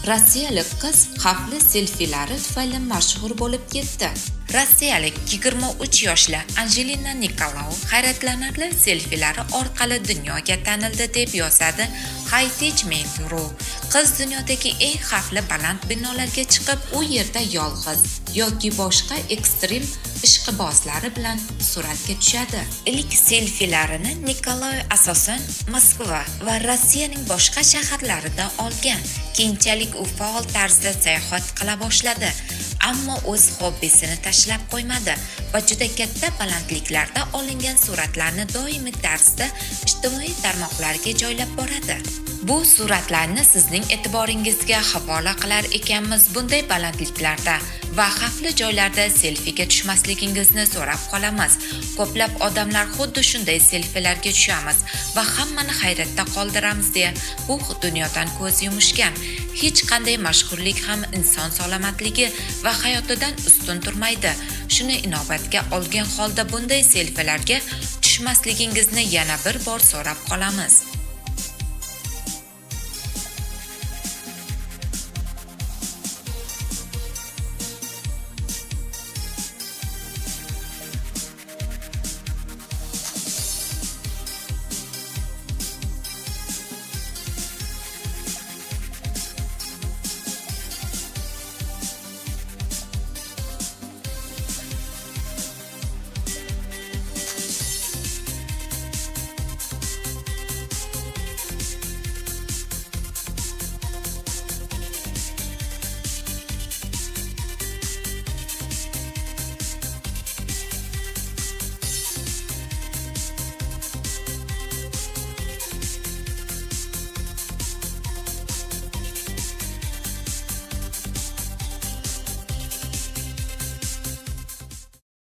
Rossiyalik qiz xavfli selfilari tufayli mashhur bo'lib ketdi. Rossiyalik 23 yoshli Anjelina Nikolau hayratlanarli selfilari orqali dunyoga tanildi deb yozadi HiTechMate.ru. Qiz dunyodagi eng xavfli baland binolarga chiqib, u yerda yolg'iz yoki boshqa ekstrem ishqibozlari bilan suratga tushadi. Ilk selfilarini Nikolau asosan Moskva va Rossiyaning boshqa shaharlarida olgan. Keyinchalik u faol tarzda sayohat qila boshladi, ammo o'z hobbisini tashlab qo'ymadi va juda katta balandliklarda olingan suratlarni doimiy tarzda ijtimoiy tarmoqlarga joylab boradi. Bu suratlarni sizning e'tiboringizga havola qilar ekanmiz. Bunday balandliklarda va xavfli joylarda selfiga tushmasligingizni so'rab qolamiz. Ko'plab odamlar xuddi shunday selfilarga tushamiz va hammani hayratda qoldiramiz deya bu dunyodan ko'z yumishgan. Hech qanday mashhurlik ham inson salomatligi va hayotidan ustun turmaydi. Shuni inobatga olgan holda bunday selfilarga tushmasligingizni yana bir bor so'rab qolamiz.